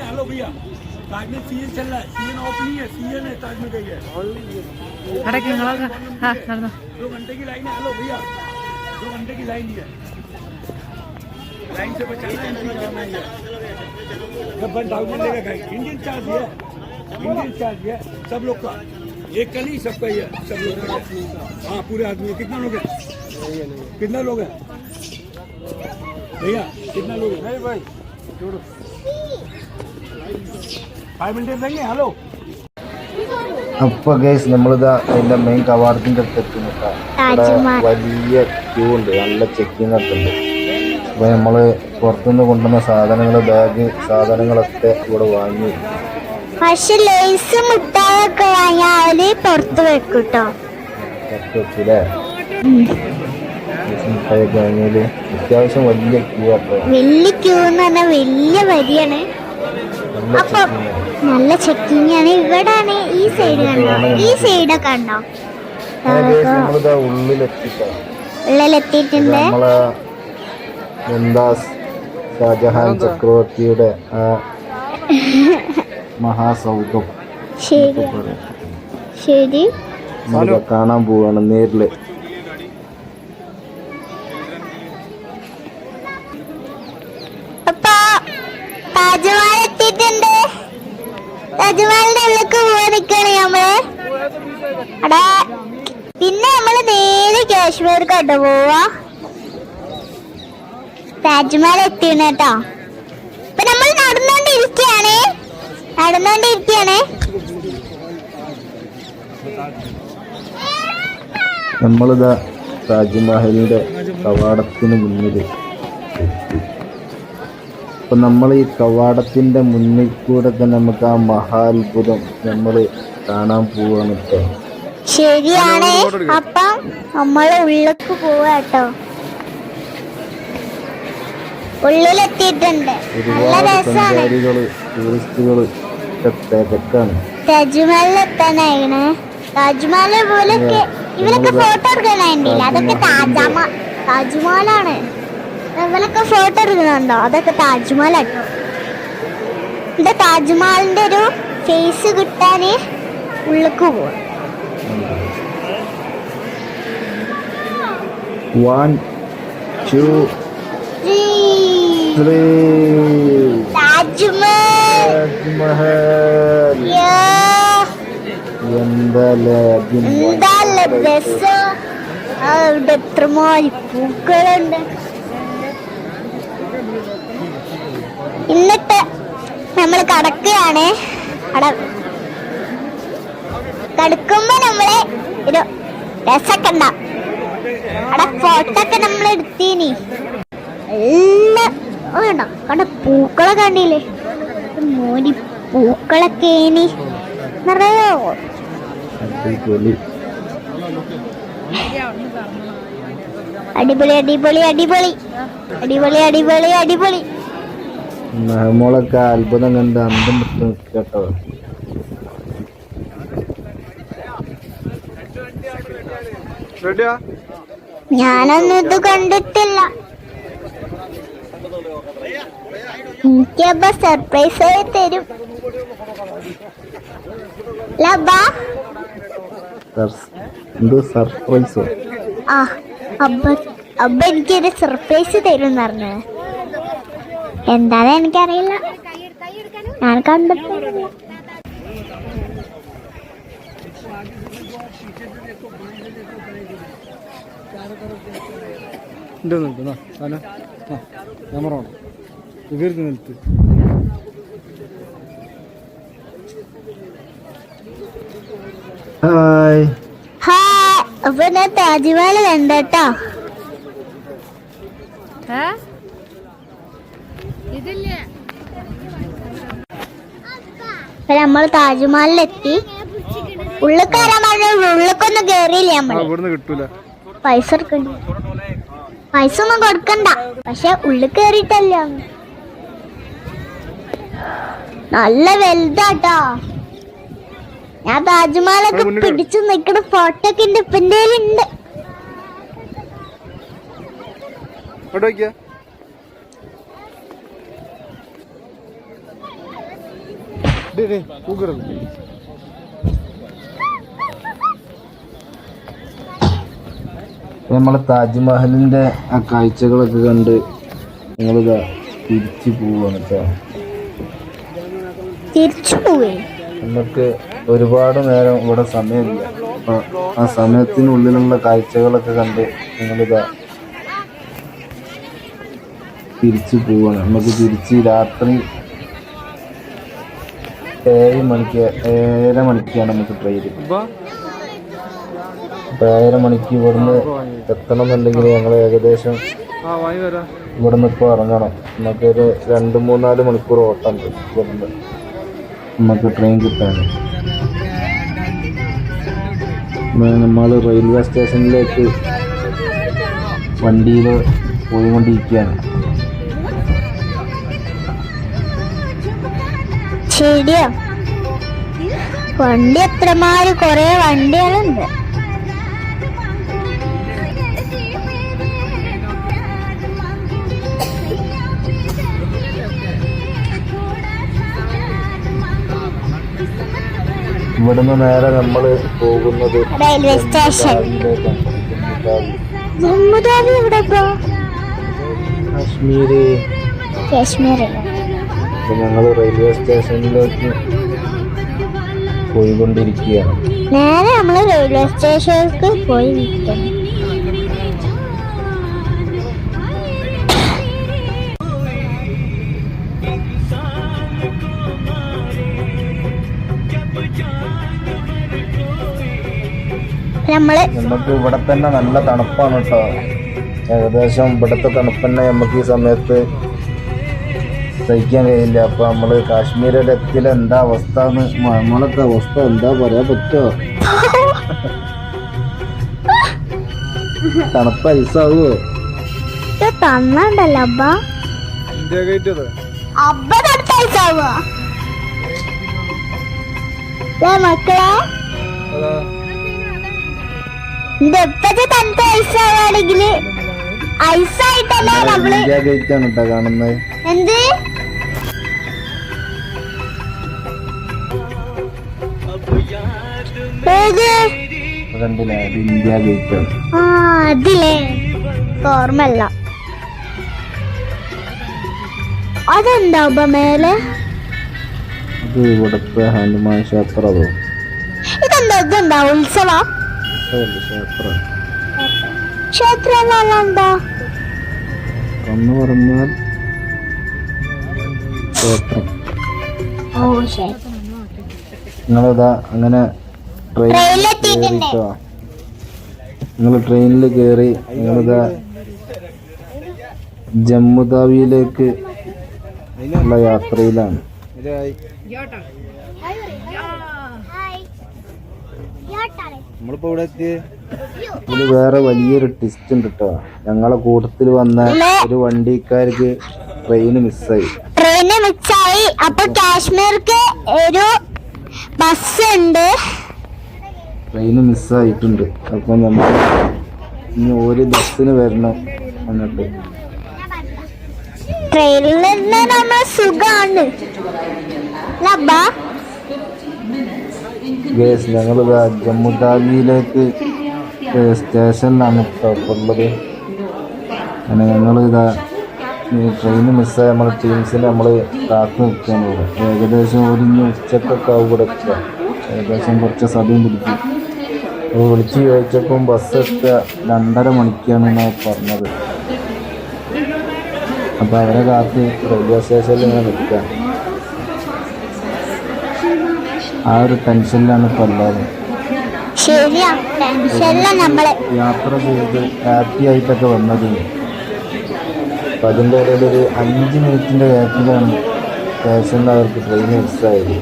Hello भैया, ताज में season चल रहा है, सीजन ऑफ नहीं है, सीजन है, ताज में गई है। 2 घंटे की लाइन है। हेलो भैया, 2 घंटे की लाइन है, लाइन से बचाना है, नहीं करना है। जब 1000 लेगा गाइड, इंडियन चार्ज है, इंडियन चार्ज है सब लोग का, एक का नहीं सबका ही है, सब लोग का। हाँ पूरे आदमी। कितना लोग हैं? कितना लोग हैं भैया, कितना लोग हैं? नहीं भाई 5 मिनट देंगे। हेलो അപ്പൊ ഗൈസ് നമ്മളിതാ അതിന്റെ മെയിൻ കവാടത്തിന്റെ അടുത്ത് എത്തുന്നുണ്ട്. വലിയ ക്യൂ ഉണ്ട്, നല്ല ചെക്കിങ് ഒക്കെ ഉണ്ട്. അപ്പൊ നമ്മള് പുറത്തുനിന്ന് കൊണ്ടുവന്ന സാധനങ്ങള്, ബാഗ് സാധനങ്ങളൊക്കെ ഇവിടെ വാങ്ങി. പക്ഷെ ലേസ് മുട്ടായൊക്കെ വാങ്ങിയാല് പുറത്ത് വെക്കൂട്ടോ, പുറത്ത് വെക്കൂലേ? മുട്ടായൊക്കെ വാങ്ങിയാല് അത്യാവശ്യം വലിയ ക്യൂ ആട്ടോ. വലിയ ക്യൂ എന്ന് പറഞ്ഞാൽ വലിയ വരിയാണ്. അപ്പൊ നല്ല ചെക്കിങ് ആണ്. ഇവിടാണ് ഈ സൈഡ് കണ്ടോ, ഈ സൈഡൊക്കെ ഉണ്ടോ? ഉള്ളിലെത്തിയിട്ടുണ്ട്. നമ്മളെ മുംതാസ് ഷാജഹാൻ ചക്രവർത്തിയുടെ ആ മഹാസൗധം ശരി ശരി കാണാൻ പോവാണ് നേരില്. അപ്പൊ താജ്മഹൽ എത്തിയിട്ടുണ്ട്. താജ്മഹലിന്റെ ഉള്ളിലേക്ക് പോവാൻ നിൽക്കണേ നമ്മള്. അടാ പിന്നെ നമ്മള് നേരെ കാശ്മീർക്കാട്ടോ പോവാ. താജ്മഹൽ എത്തിയാണ് കേട്ടോ. ഇപ്പൊ നമ്മൾ നടന്നോണ്ടിരിക്കുകയാണ്. നമ്മളിതാ താജ്മഹലിന്റെ കവാടത്തിന് മുന്നില്. അപ്പൊ നമ്മൾ ഈ കവാടത്തിന്റെ മുന്നിൽ കൂടെ തന്നെ നമുക്ക് ആ മഹാത്ഭുതം നമ്മള് കാണാൻ പോവാണ് കേട്ടോ. ശരിയാണ്. അപ്പം നമ്മള് ഉള്ളിലേക്ക് പോവാട്ടോ. ഉള്ളിലെത്തിയിട്ടുണ്ട്. നല്ല രസമാണ്. സഞ്ചാരികള്, ടൂറിസ്റ്റുകള് തിരക്കാണ്. താജ്മഹലിൽ എത്താനായിണ്. താജ്മഹൽ പോലൊക്കെ ഇവരൊക്കെ ഫോട്ടോ എടുക്കാനായിട്ടില്ല. അതൊക്കെ താജ്മഹലാണ്. ഇവരൊക്കെ ഫോട്ടോ എടുക്കുന്നുണ്ടോ? അതൊക്കെ താജ്മഹലാട്ടോ. ഇവിടെ താജ്മഹലിന്റെ ഒരു ഫേസ് കിട്ടാന് ഉള്ളിലേക്ക് പോവാ. 1 2 3 താജ്മഹൽ. എന്താല്ലേ രസം. ഇവിടെ എത്രമാതിരി പൂക്കളുണ്ട്. എന്നിട്ട് നമ്മൾ കടക്കുകയാണ്. കടക്കുമ്പോ നമ്മളെ ഒരു രസമൊക്കെ ഉണ്ടാവും. അവിടെ ഫോട്ടോ ഒക്കെ നമ്മൾ എടുത്തീനി. എല്ലാം വേണ്ട കണ്ട പൂക്കളെ കണ്ടില്ലേ? മോനി പൂക്കളൊക്കെ ഇനി നിറയോ. അടിപൊളി അടിപൊളി അടിപൊളി അടിപൊളി അടിപൊളി അടിപൊളി. നമ്മളൊക്കെ അത്ഭുതം കണ്ട് അന്തം വിട്ട് കേട്ടോ. ഞാനൊന്നും ഇത് കണ്ടിട്ടില്ല. എനിക്കപ്പ സർപ്രൈസ് ആയി തരും. സർപ്രൈസ്? ആ അബ്ബ എനിക്കൊരു സർപ്രൈസ് തരും പറഞ്ഞു. എന്താന്ന് എനിക്കറിയില്ല, ഞാൻ കണ്ടിട്ടില്ല. Hi hi. അപ്പൊ ഞാൻ താജ്മഹൽ കണ്ടോ. നമ്മൾ താജ്മഹലിലെത്തി. ഉള്ളിൽ കയറാൻ പറഞ്ഞ ഉള്ളിക്കൊന്നും കേറിയില്ല. നമ്മള് പൈസ എടുക്കണ്ട, പൈസ ഒന്നും കൊടുക്കണ്ട. പക്ഷെ ഉള്ളിൽ കേറിയിട്ടല്ല. നല്ല വലുതാട്ടോ. ഞാൻ താജ്മഹലൊക്കെ പിടിച്ചു നിൽക്കുന്ന ഫോട്ടോ ഒക്കെ ഉണ്ട്, ഇപ്പൻ്റെ ഉണ്ട്. നമ്മളെ താജ്മഹലിന്റെ ആ കാഴ്ചകളൊക്കെ കണ്ട് ഞങ്ങളിതാ തിരിച്ചു പോവാണ് കേട്ടോ. തിരിച്ചു പോവേ നമുക്ക് ഒരുപാട് നേരം ഇവിടെ സമയമില്ല. അപ്പൊ ആ സമയത്തിനുള്ളിലുള്ള കാഴ്ചകളൊക്കെ കണ്ട് ഞങ്ങളിതാ തിരിച്ചു പോവാണ്. നമുക്ക് തിരിച്ച് രാത്രി 7 മണിക്കാണ് നമുക്ക് ട്രെയിൻ. അപ്പൊ 7:30 മണിക്ക് ഇവിടുന്ന് എത്തണം എന്നുണ്ടെങ്കിൽ ഞങ്ങൾ ഏകദേശം ഇവിടുന്ന് ഇപ്പോൾ ഇറങ്ങണം. നമുക്കൊരു 2-3-4 മണിക്കൂർ ഓട്ടമുണ്ട് ഇവിടുന്ന് നമുക്ക് ട്രെയിൻ കിട്ടാൻ. നമ്മൾ റെയിൽവേ സ്റ്റേഷനിലേക്ക് വണ്ടിയിൽ പോയിക്കൊണ്ടിരിക്കുകയാണ്. ശരിയാ, വണ്ടി എത്രമാര് കൊറേ വണ്ടികളുണ്ട്. ഇവിടുന്ന് നേരെ നമ്മൾ പോകുന്നത് റെയിൽവേ സ്റ്റേഷൻ. ജമ്മുതാവി എവിടെ പോ? കാശ്മീര്. കാശ്മീരല്ലേ? അപ്പൊ ഞങ്ങൾ റെയിൽവേ സ്റ്റേഷനിലേക്ക് പോയിക്കൊണ്ടിരിക്കുകയാണ്. നേരെ നമ്മള് റെയിൽവേ സ്റ്റേഷനിലേക്ക് പോയി നിൽക്കണം. നമുക്ക് ഇവിടെ തന്നെ നല്ല തണുപ്പാണ് കേട്ടോ. ഏകദേശം ഇവിടുത്തെ തണുപ്പ് തന്നെ നമുക്ക് ഈ സമയത്ത് സഹിക്കാൻ കഴിയില്ല. അപ്പൊ നമ്മള് കാശ്മീരിലെത്തിയ എന്താ അവസ്ഥ, നമ്മളൊക്കെ അവസ്ഥ എന്താ പറയാൻ പറ്റുമോ? തണുപ്പ് ഐസാവോ തന്നണ്ടല്ലോ അബ്ബ. അബ്ബ തണുപ്പ് ഐസാവോ മക്കളെ? ഇതെപ്പത്തെ തണുത്ത ഐസാവാണെങ്കിൽ ഐസായിട്ടല്ലേ നമ്മള് ഗേറ്റ് ആണ് കേട്ടോ കാണുന്നത്. എന്ത് കണ്ടില്ലേ, അത് ഇന്ത്യ ഗേറ്റ് ആണ്. ആ അതില്ലേ, ഓർമ്മല്ല. അതെന്താ മേലെ? അത് ഇവിടുത്തെ ഹനുമാൻ ക്ഷേത്രമോ? ഇതെന്താ ഉത്സവ ക്ഷേത്രം എന്താ എന്ന് പറഞ്ഞാൽ ക്ഷേത്രം. നിങ്ങളിതാ അങ്ങനെ നിങ്ങൾ ട്രെയിനിൽ കയറി നിങ്ങളിതാ ജമ്മുതാവിയിലേക്ക് ഉള്ള യാത്രയിലാണ്. ഇതില് വേറെ വലിയൊരു ട്വിസ്റ്റ് ഉണ്ട് കേട്ടോ. ഞങ്ങളെ കൂട്ടത്തിൽ വന്ന ഒരു വണ്ടിക്കാർക്ക് ട്രെയിന് മിസ്സായി. അപ്പൊ കാശ്മീർക്ക് ഒരു ബസ് ഉണ്ട്, ട്രെയിന് മിസ്സായിട്ടുണ്ട്. അപ്പൊ നമ്മൾ ഇനി ഒരു ബസ്സിന് വരണം. എന്നിട്ട് ട്രെയിനിൽ നമ്മൾ സുഖാണ്. ഞങ്ങളിതാ ജമ്മുതാവിയിലേക്ക് സ്റ്റേഷനിലാണ് ഇപ്പോൾ ഉള്ളത്. അങ്ങനെ ഞങ്ങളിതാ ട്രെയിന് മിസ്സായ നമ്മുടെ ടീംസിനെ നമ്മൾ കാത്തു നിൽക്കാൻ പോകും. ഏകദേശം ഒരിഞ്ഞ് ഉച്ചക്കൊക്കെ ആവും ഇവിടെ എത്തുക. ഏകദേശം കുറച്ച് സമയം പിടിക്കും. അപ്പോൾ വിളിച്ച് ചോദിച്ചപ്പം ബസ് എത്തുക 2:30 മണിക്കാണ് എന്നാണ് പറഞ്ഞത്. അപ്പോൾ അവരെ കാത്ത് റെയിൽവേ സ്റ്റേഷനിൽ ഇങ്ങനെ നിൽക്കുക. ആ ഒരു ടെൻഷനിലാണ് ഇപ്പോൾ എല്ലാവരും. യാത്ര ചെയ്ത് ഹാപ്പി ആയിട്ടൊക്കെ വന്നത്. അപ്പം അതിൻ്റെ ഇടയിൽ ഒരു 5 മിനിറ്റിൻ്റെ ഗ്യാപ്പിലാണ് സ്റ്റേഷനിൽ അവർക്ക് ട്രെയിൻ മിസ്സായത്.